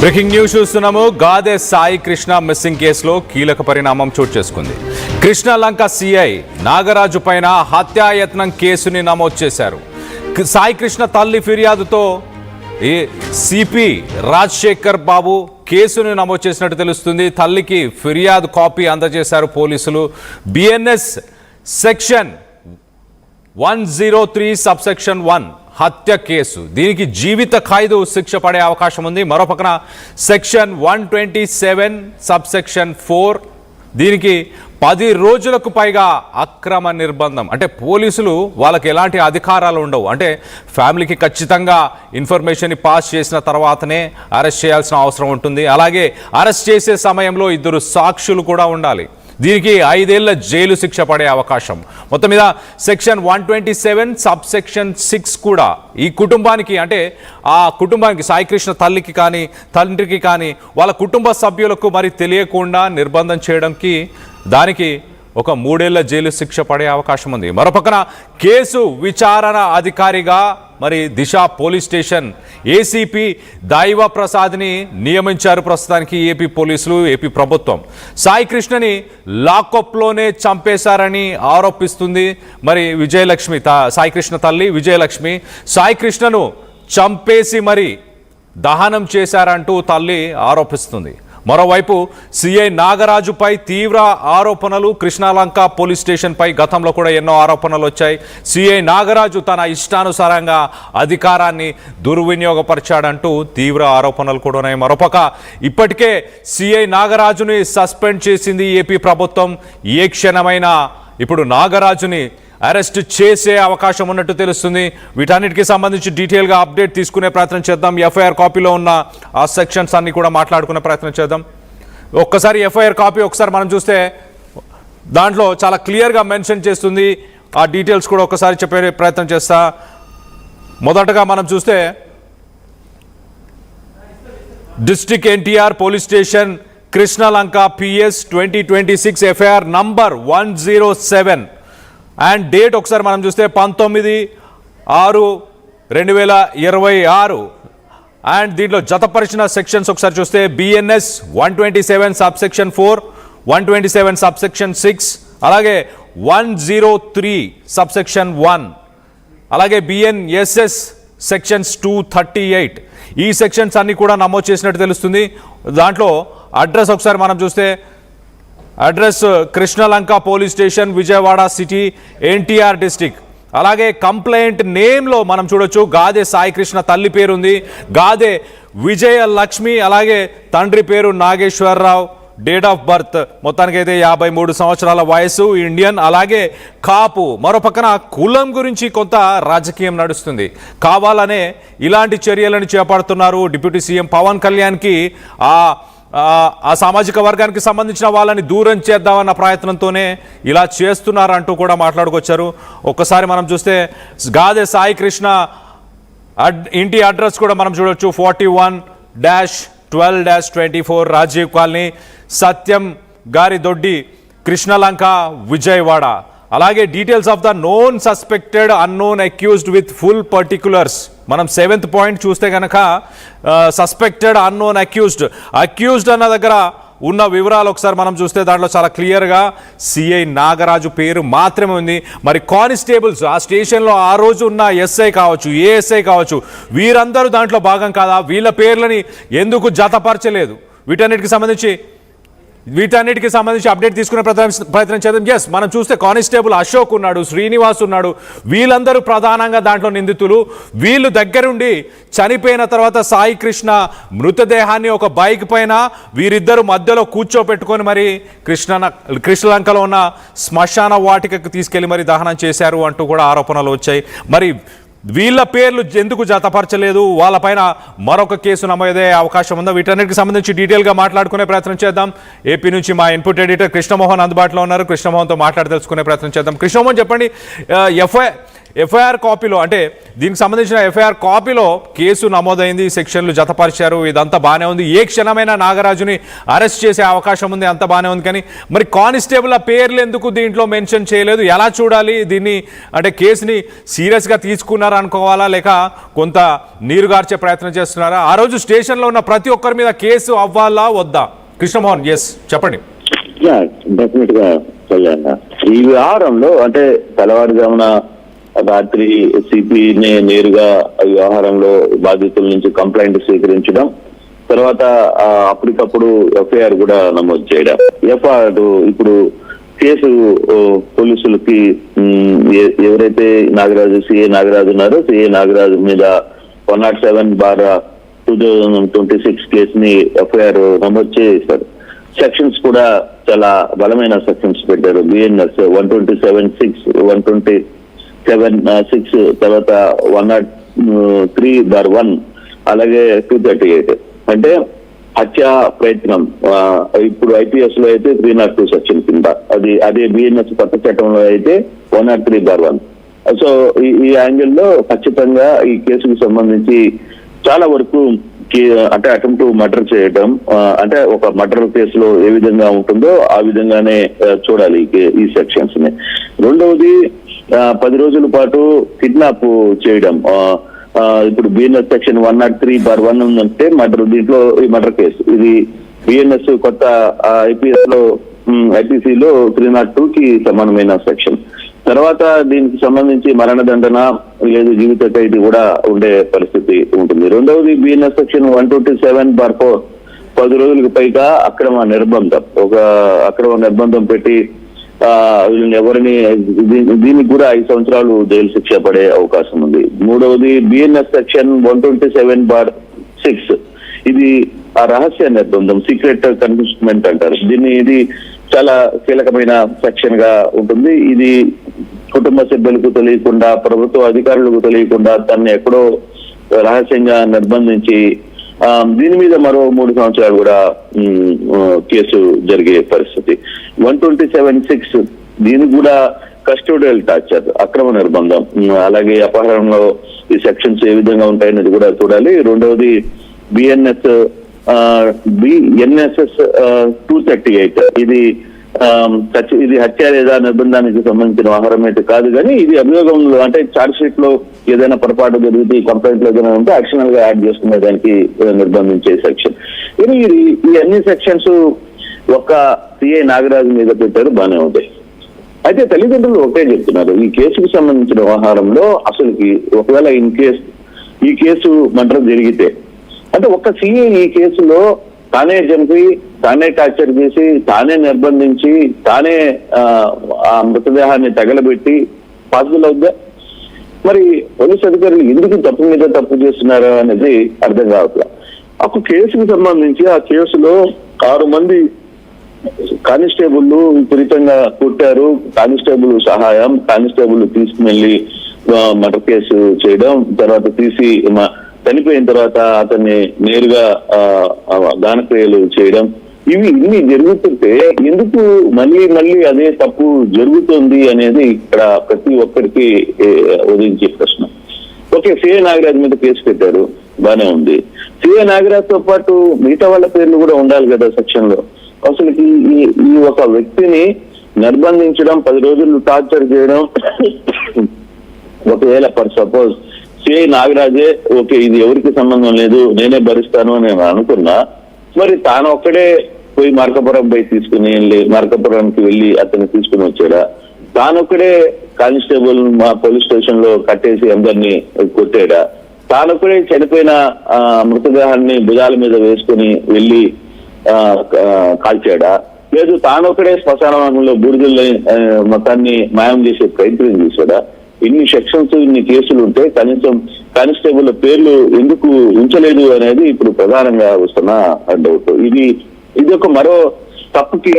Breaking news చూస్తున్నాము. గాదె Sai Krishna missing కేసులో కీలక పరిణామం చోటు చేసుకుంది. కృష్ణలంక సిఐ నాగరాజు పైన హత్యాయత్నం కేసుని నమోదు చేశారు. సాయి కృష్ణ తల్లి ఫిర్యాదుతో సిపి రాజశేఖర్ బాబు కేసుని నమోదు చేసినట్టు తెలుస్తుంది. తల్లికి ఫిర్యాదు కాపీ అందజేశారు పోలీసులు. బిఎన్ఎస్ సెక్షన్ 103 సబ్సెక్షన్ 1 హత్య కేసు. దీనికి జీవిత ఖైదు శిక్ష పడే అవకాశం ఉంది. మరోపక్కన సెక్షన్ 127 సబ్సెక్షన్ 4 దీనికి 10 రోజులకు పైగా అక్రమ నిర్బంధం. అంటే పోలీసులు వాళ్ళకి ఎలాంటి అధికారాలు ఉండవు. అంటే ఫ్యామిలీకి ఖచ్చితంగా ఇన్ఫర్మేషన్ పాస్ చేసిన తర్వాతనే అరెస్ట్ చేయాల్సిన అవసరం ఉంటుంది. అలాగే అరెస్ట్ చేసే సమయంలో 2 సాక్షులు కూడా ఉండాలి. దీనికి 5 ఏళ్ల జైలు శిక్ష పడే అవకాశం. మొత్తం మీద సెక్షన్ 127 సబ్సెక్షన్ 6 కూడా ఈ కుటుంబానికి, అంటే ఆ కుటుంబానికి సాయికృష్ణ తల్లికి కానీ తండ్రికి కానీ వాళ్ళ కుటుంబ సభ్యులకు మరి తెలియకుండా నిర్బంధం చేయడానికి దానికి ఒక 3 ఏళ్ల జైలు శిక్ష పడే అవకాశం ఉంది. మరోపక్కన కేసు విచారణ అధికారిగా మరి దిశ పోలీస్ స్టేషన్ ఏసీపీ దైవ ప్రసాద్ని నియమించారు ప్రస్తుతానికి ఏపీ పోలీసులు, ఏపీ ప్రభుత్వం. సాయి కృష్ణని లాకప్లోనే చంపేశారని ఆరోపిస్తుంది మరి విజయలక్ష్మి, సాయి కృష్ణ తల్లి విజయలక్ష్మి. సాయి కృష్ణను చంపేసి మరి దహనం చేశారంటూ తల్లి ఆరోపిస్తుంది. మరోవైపు సిఐ నాగరాజుపై తీవ్ర ఆరోపణలు. కృష్ణలంక పోలీస్ స్టేషన్పై గతంలో కూడా ఎన్నో ఆరోపణలు వచ్చాయి. సిఐ నాగరాజు తన ఇష్టానుసారంగా అధికారాన్ని దుర్వినియోగపరిచాడంటూ తీవ్ర ఆరోపణలు కూడా ఉన్నాయి. మరోపక్క ఇప్పటికే సిఐ నాగరాజుని సస్పెండ్ చేసింది ఏపీ ప్రభుత్వం. ఏ క్షణమైనా ఇప్పుడు నాగరాజుని అరెస్ట్ చేసే అవకాశం ఉన్నట్టు తెలుస్తుంది. వీటన్నిటికీ సంబంధించి డీటెయిల్గా అప్డేట్ తీసుకునే ప్రయత్నం చేద్దాం. ఎఫ్ఐఆర్ కాపీలో ఉన్న ఆ సెక్షన్స్ అన్ని కూడా మాట్లాడుకునే ప్రయత్నం చేద్దాం. ఒక్కసారి ఎఫ్ఐఆర్ కాపీ ఒకసారి మనం చూస్తే దాంట్లో చాలా క్లియర్గా మెన్షన్ చేస్తుంది. ఆ డీటెయిల్స్ కూడా ఒకసారి చెప్పే ప్రయత్నం చేస్తా. మొదటగా మనం చూస్తే district NTR police station Krishnalanka PS 2026 FIR number 107 and date ఒకసారి మనం చూస్తే 19/6/2026 అండ్ దీంట్లో జతపరిచిన సెక్షన్స్ ఒకసారి చూస్తే బిఎన్ఎస్ 127 సబ్సెక్షన్ 4, 127 సబ్సెక్షన్ 6, అలాగే 103 సబ్సెక్షన్ 1, అలాగే బిఎన్ఎస్ఎస్ సెక్షన్స్ 238. ఈ సెక్షన్స్ అన్ని కూడా నమోదు చేసినట్టు తెలుస్తుంది. దాంట్లో అడ్రస్ ఒకసారి మనం చూస్తే address Krishnalanka police station, Vijayawada city, NTR district. అలాగే కంప్లైంట్ నేమ్లో మనం చూడొచ్చు గాదె సాయి కృష్ణ తల్లి పేరు ఉంది, గాదె విజయలక్ష్మి, అలాగే తండ్రి పేరు నాగేశ్వరరావు. డేట్ ఆఫ్ బర్త్ మొత్తానికైతే 53 సంవత్సరాల వయసు, ఇండియన్, అలాగే కాపు. మరోపక్కన కులం గురించి కొంత రాజకీయం నడుస్తుంది. కావాలనే ఇలాంటి చర్యలను చేపడుతున్నారు. డిప్యూటీ సీఎం పవన్ కళ్యాణ్కి ఆ సామాజిక వర్గానికి సంబంధించిన వాళ్ళని దూరం చేద్దామన్న ప్రయత్నంతోనే ఇలా చేస్తున్నారంటూ కూడా మాట్లాడుకొచ్చారు. ఒక్కసారి మనం చూస్తే గాదె సాయి కృష్ణ ఇంటి అడ్రస్ కూడా మనం చూడొచ్చు. 41-12-24 రాజీవ్ కాలనీ, సత్యం గారి దొడ్డి, కృష్ణలంక, విజయవాడ. అలాగే details of the known suspected unknown accused with full particulars. మనం 7th పాయింట్ చూస్తే కనుక సస్పెక్టెడ్ అన్నోన్ అక్యూజ్డ్ అన్న దగ్గర ఉన్న వివరాలు ఒకసారి మనం చూస్తే దాంట్లో చాలా క్లియర్గా సిఐ నాగరాజు పేరు మాత్రమే ఉంది. మరి కానిస్టేబుల్స్ ఆ స్టేషన్లో ఆ రోజు ఉన్న ఎస్ఐ కావచ్చు, ఏఎస్ఐ కావచ్చు, వీరందరూ దాంట్లో భాగం కాదా? వీళ్ళ పేర్లని ఎందుకు జతపరచలేదు? వీటన్నిటికి సంబంధించి అప్డేట్ తీసుకునే ప్రయత్నం చేద్దాం. ఎస్, మనం చూస్తే కానిస్టేబుల్ అశోక్ ఉన్నాడు, శ్రీనివాస్ ఉన్నాడు. వీళ్ళందరూ ప్రధానంగా దాంట్లో నిందితులు. వీళ్ళు దగ్గరుండి చనిపోయిన తర్వాత సాయి కృష్ణ మృతదేహాన్ని ఒక బైక్ పైన వీరిద్దరు మధ్యలో కూర్చోపెట్టుకొని మరి కృష్ణలంకలో ఉన్న శ్మశాన వాటికకు తీసుకెళ్లి మరి దహనం చేశారు అంటూ కూడా ఆరోపణలు వచ్చాయి. మరి వీళ్ళ పేర్లు ఎందుకు జతపరచలేదు? వాళ్ళపైన మరొక కేసు నమోదయ్యే అవకాశం ఉందా? వీటన్నిటికి సంబంధించి డీటెయిల్గా మాట్లాడుకునే ప్రయత్నం చేద్దాం. ఏపీ నుంచి మా ఇన్పుట్ ఎడిటర్ కృష్ణమోహన్ అందుబాటులో ఉన్నారు. కృష్ణమోహన్తో మాట్లాడి తెలుసుకునే ప్రయత్నం చేద్దాం. కృష్ణమోహన్, చెప్పండి, ఎఫ్ఐఆర్ కాపీలో అంటే దీనికి సంబంధించిన ఎఫ్ఐఆర్ కాపీలో కేసు నమోదైంది, సెక్షన్లు జతపరిచారు, ఇదంతా బాగానే ఉంది. ఏ క్షణమైనా నాగరాజుని అరెస్ట్ చేసే అవకాశం ఉంది, అంత బాగానే ఉంది. కానీ మరి కానిస్టేబుల్ పేర్లు ఎందుకు దీంట్లో మెన్షన్ చేయలేదు? ఎలా చూడాలి దీన్ని? అంటే కేసుని సీరియస్గా తీసుకున్నారా అనుకోవాలా, లేక కొంత నీరుగార్చే ప్రయత్నం చేస్తున్నారా? ఆ రోజు స్టేషన్లో ఉన్న ప్రతి ఒక్కరి మీద కేసు అవ్వాలా వద్దా? కృష్ణమోహన్, ఎస్ చెప్పండి. డెఫినెట్ గా ఈ వ్యవహారంలో అంటే తెల్లవారుజామున రాత్రి సిపిని నేరుగా వ్యవహారంలో బాధితుల నుంచి కంప్లైంట్ స్వీకరించడం, తర్వాత అప్పటికప్పుడు ఎఫ్ఐఆర్ కూడా నమోదు చేయడం. ఎఫ్ఐఆర్ ఇప్పుడు కేసు పోలీసులకి ఎవరైతే నాగరాజు సిఏ నాగరాజు ఉన్నారో సిఏ నాగరాజు మీద 107/2026 కేసుని ఎఫ్ఐఆర్ నమోదు చేశారు. సెక్షన్స్ కూడా చాలా బలమైన సెక్షన్స్ పెట్టారు. బిఎన్ఎస్ 127(6), 127(6), తర్వాత 103/1, అలాగే 238. అంటే హత్యా ప్రయత్నం. ఇప్పుడు ఐపీఎస్ లో అయితే 302 సెక్షన్ కింద, అదే బిఎన్ఎస్ కొత్త చట్టంలో అయితే 103/1. సో ఈ యాంగిల్లో ఖచ్చితంగా ఈ కేసుకు సంబంధించి చాలా వరకు అంటే అటెంప్ట్ మర్డర్ చేయడం, అంటే ఒక మర్డర్ కేసులో ఏ విధంగా ఉంటుందో ఆ విధంగానే చూడాలి ఈ సెక్షన్స్ ని. రెండవది 10 రోజుల పాటు కిడ్నాప్ చేయడం. ఇప్పుడు బిఎన్ఎస్ సెక్షన్ 103/1 ఉందంటే మర్డర్, దీంట్లో ఈ మర్డర్ కేసు. ఇది బిఎన్ఎస్ కొత్త ఐపీసీలో 302కి సమానమైన సెక్షన్. తర్వాత దీనికి సంబంధించి మరణదండన లేదు జీవిత ఖైదీ కూడా ఉండే పరిస్థితి ఉంటుంది. రెండవది బిఎన్ఎస్ సెక్షన్ 127/4, 10 రోజులకు పైగా అక్రమ నిర్బంధం పెట్టి వీళ్ళని ఎవరిని దీనికి కూడా 5 సంవత్సరాలు జైలు శిక్ష పడే అవకాశం ఉంది. మూడవది బిఎన్ఎస్ సెక్షన్ 127/6, ఇది ఆ రహస్య నిర్బంధం, సీక్రెట్ కన్ఫైన్మెంట్ అంటారు దీన్ని. ఇది చాలా కీలకమైన సెక్షన్ గా ఉంటుంది. ఇది కుటుంబ సభ్యులకు తెలియకుండా, ప్రభుత్వ అధికారులకు తెలియకుండా తనని ఎక్కడో రహస్యంగా నిర్బంధించి దీని మీద మరో 3 సంవత్సరాలు కూడా కేసు జరిగే పరిస్థితి. 127(6) దీనికి కూడా కస్టోడియల్ టార్చర్, అక్రమ నిర్బంధం, అలాగే అపహరణలో ఈ సెక్షన్స్ ఏ విధంగా ఉంటాయనేది కూడా చూడాలి. రెండవది బిఎన్ఎస్ఎస్ 238, ఇది హత్య లేదా నిర్బంధానికి సంబంధించిన వ్యవహారం అయితే కాదు, కానీ ఇది అభియోగంలో అంటే ఛార్జ్ షీట్ లో ఏదైనా పొరపాటు జరిగితే, కంప్లైంట్ లో ఏదైనా ఉంటే యాక్షనల్ గా యాడ్ చేసుకునే దానికి నిర్బంధించే సెక్షన్. ఇది ఈ అన్ని సెక్షన్స్ ఒక సిఐ నాగరాజు మీద పెట్టారు, బాగానే ఉంటాయి. అయితే తల్లిదండ్రులు ఒకటే చెప్తున్నారు, ఈ కేసుకు సంబంధించిన వ్యవహారంలో అసలుకి ఒకవేళ ఈ కేసు మర్డర్ జరిగితే, అంటే ఒక్క సిఐ ఈ కేసులో తానే చంపి, తానే టార్చర్ చేసి, తానే నిర్బంధించి, తానే ఆ మృతదేహాన్ని తగలబెట్టి పాసిబుల్ అవుద్దా? మరి పోలీసు అధికారులు ఎందుకు తప్పు మీద తప్పు చేస్తున్నారు అనేది అర్థం కావట్లేదు. ఒక కేసుకు సంబంధించి ఆ కేసులో 6 మంది కానిస్టేబుల్ విపరీతంగా కొట్టారు. కానిస్టేబుల్ సహాయం, కానిస్టేబుల్ తీసుకువెళ్ళి మర్డర్ కేసు చేయడం, తర్వాత తీసి చనిపోయిన తర్వాత అతన్ని నేరుగా దానక్రియలు చేయడం, ఇన్ని జరుగుతుంటే ఎందుకు మళ్ళీ అదే తప్పు జరుగుతుంది అనేది ఇక్కడ ప్రతి ఒక్కరికి ఉదయించే ప్రశ్న. ఓకే, సిఐ నాగరాజ్ మీద కేసు పెట్టారు, బానే ఉంది. సిఐ నాగరాజ్ తో పాటు మిగతా వాళ్ళ పేర్లు కూడా ఉండాలి కదా సెక్షన్ లో. అసలు ఈ ఒక వ్యక్తిని నిర్బంధించడం, 10 రోజులు టార్చర్ చేయడం, ఒకవేళ ఫర్ సపోజ్ సిఐ నాగరాజే ఓకే ఇది ఎవరికి సంబంధం లేదు నేనే భరిస్తాను అని నేను అనుకున్నా, మరి తాను ఒక్కడే పోయి మార్కాపురం మార్కాపురానికి వెళ్ళి అతన్ని తీసుకుని వచ్చాడా? తానొక్కడే కానిస్టేబుల్ మా పోలీస్ స్టేషన్ లో కట్టేసి అందరినీ కొట్టాడా? తానొక్కడే చనిపోయిన మృతదేహాన్ని భుజాల మీద వేసుకుని వెళ్ళి కాల్చాడా? లేదు తానొక్కడే శ్మశానంలో బూడిదల్ని మొత్తాన్ని మాయం చేసే ప్రయత్నం చేశాడా? ఇన్ని సెక్షన్స్, ఇన్ని కేసులు ఉంటే కనీసం కానిస్టేబుల్ పేర్లు ఎందుకు ఉంచలేదు అనేది ఇప్పుడు ప్రధానంగా వస్తున్న డౌట్. ఇది ఒక మరో తప్పుకి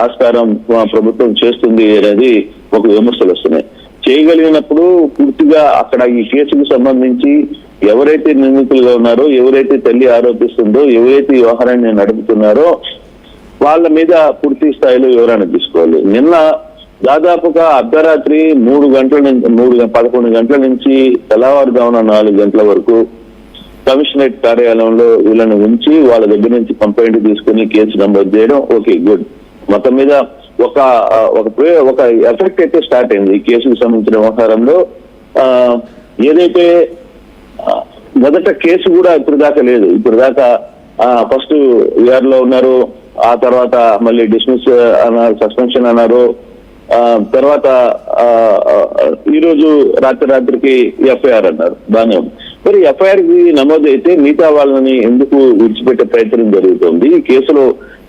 ఆస్కారం ప్రభుత్వం చేస్తుంది అనేది ఒక విమర్శలు వస్తున్నాయి. చేయగలిగినప్పుడు పూర్తిగా అక్కడ ఈ కేసుకు సంబంధించి ఎవరైతే నిందితులుగా ఉన్నారో, ఎవరైతే తల్లి ఆరోపిస్తుందో, ఎవరైతే ఈ వ్యవహారాన్ని నడుపుతున్నారో వాళ్ళ మీద పూర్తి స్థాయిలో వివరణ తీసుకోవాలి. నిన్న దాదాపుగా అర్ధరాత్రి 11 గంటల నుంచి తెల్లవారుజామున 4 గంటల వరకు కమిషనరేట్ కార్యాలయంలో వీళ్ళని ఉంచి వాళ్ళ దగ్గర నుంచి కంప్లైంట్ తీసుకుని కేసు నమోదు చేయడం. Okay, good. మొత్తం మీద ఒక ఎఫెక్ట్ అయితే స్టార్ట్ అయింది ఈ కేసుకు సంబంధించిన వ్యవహారంలో. ఏదైతే మొదట కేసు కూడా ఇప్పుడు దాకా లేదు. ఇప్పుడు దాకా ఫస్ట్ విఆర్ లో ఉన్నారు, ఆ తర్వాత మళ్ళీ డిస్మిస్ అన్నారు, సస్పెన్షన్ అన్నారు, తర్వాత ఈ రోజు రాత్రికి ఎఫ్ఐఆర్ అన్నారు. బాగానే ఉంది. మరి ఎఫ్ఐఆర్ కి నమోదు అయితే మిగతా వాళ్ళని ఎందుకు విడిచిపెట్టే ప్రయత్నం జరుగుతుంది? ఈ కేసులో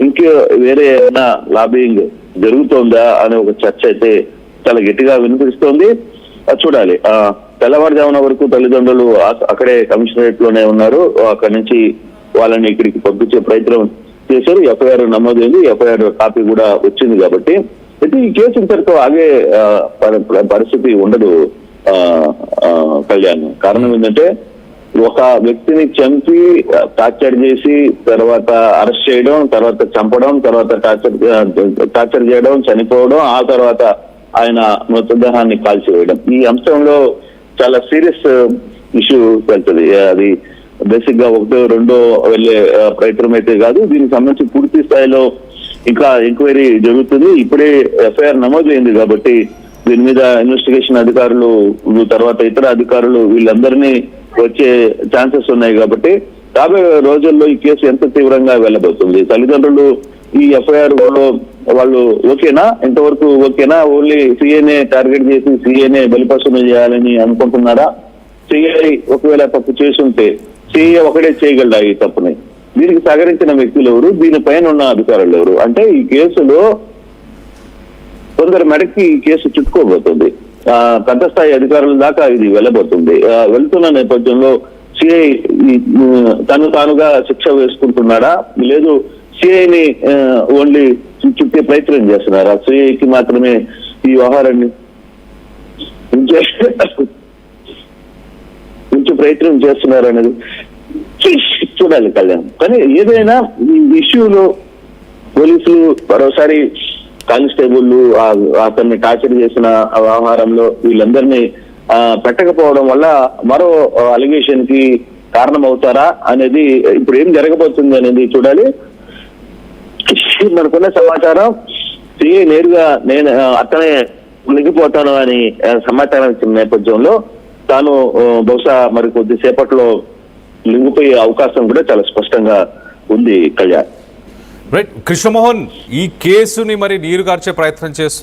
ఇంకే వేరే ఏమైనా లాబింగ్ జరుగుతోందా అనే ఒక చర్చ అయితే చాలా గట్టిగా వినిపిస్తోంది. చూడాలి. తెల్లవారుజామున వరకు తల్లిదండ్రులు అక్కడే కమిషనరేట్ లోనే ఉన్నారు. అక్కడి నుంచి వాళ్ళని ఇక్కడికి పంపించే ప్రయత్నం చేశారు. ఎఫ్ఐఆర్ నమోదైంది, ఎఫ్ఐఆర్ కాపీ కూడా వచ్చింది. కాబట్టి అయితే ఈ కేసు ఇంతటితో ఆగే పరిస్థితి ఉండదు కళ్యాణ్. కారణం ఏంటంటే ఒక వ్యక్తిని చంపి టార్చర్ చేసి తర్వాత అరెస్ట్ చేయడం, తర్వాత చంపడం, తర్వాత టార్చర్ చేయడం, చనిపోవడం, ఆ తర్వాత ఆయన మృతదేహాన్ని కాల్చివేయడం, ఈ అంశంలో చాలా సీరియస్ ఇష్యూ వెళ్తుంది. అది బేసిక్ గా 1-2 వెళ్లే ప్రయత్నం అయితే కాదు. దీనికి సంబంధించి పూర్తి స్థాయిలో ఇంకా ఎంక్వైరీ జరుగుతుంది. ఇప్పుడే ఎఫ్ఐఆర్ నమోదు అయింది కాబట్టి దీని మీద ఇన్వెస్టిగేషన్ అధికారులు, తర్వాత ఇతర అధికారులు వీళ్ళందరినీ వచ్చే ఛాన్సెస్ ఉన్నాయి. కాబట్టి రాబోయే రోజుల్లో ఈ కేసు ఎంత తీవ్రంగా వెళ్ళబోతుంది? తల్లిదండ్రులు ఈ ఎఫ్ఐఆర్ వాళ్ళు ఓకేనా, ఇంతవరకు ఓకేనా? ఓన్లీ సిఐనే టార్గెట్ చేసి సిఐనే బలిపశువులు చేయాలని అనుకుంటున్నారా? సిఐ ఒకవేళ తప్పు చేసుంటే సిఐ ఒకటే చేయగలడా ఈ తప్పుని? దీనికి సహకరించిన వ్యక్తులు ఎవరు? దీనిపైన ఉన్న అధికారులు ఎవరు? అంటే ఈ కేసులో కొందరు మెడకి ఈ కేసు చుట్టుకోబోతుంది. పెద్ద స్థాయి అధికారుల దాకా ఇది వెళ్ళబోతుంది. వెళ్తున్న నేపథ్యంలో సిఐ తానుగా శిక్ష వేసుకుంటున్నాడా, లేదు సిఐని ఓన్లీ చుట్టే ప్రయత్నం చేస్తున్నారా? సిఐకి మాత్రమే ఈ వ్యవహారాన్ని ఉంచే ప్రయత్నం చేస్తున్నారనేది చూడాలి కళ్యాణ్. కానీ ఏదైనా ఈ ఇష్యూలో పోలీసులు మరోసారి కానిస్టేబుల్ అతన్ని టార్చర్ చేసిన వ్యవహారంలో వీళ్ళందరినీ పెట్టకపోవడం వల్ల మరో అలిగేషన్ కి కారణమవుతారా అనేది ఇప్పుడు ఏం జరగబోతుంది అనేది చూడాలి. మనకున్న సమాచారం సిఐ నేరుగా నేను అతనే లొంగిపోతాను అని సమాచారం ఇచ్చిన నేపథ్యంలో తాను బహుశా మరి కొద్దిసేపట్లో లొంగిపోయే అవకాశం కూడా చాలా స్పష్టంగా ఉంది కళ్యాణ్. రైట్ కృష్ణమోహన్, ఈ కేసుని మరి నీరు గార్చే ప్రయత్నం చేస్తున్నారు.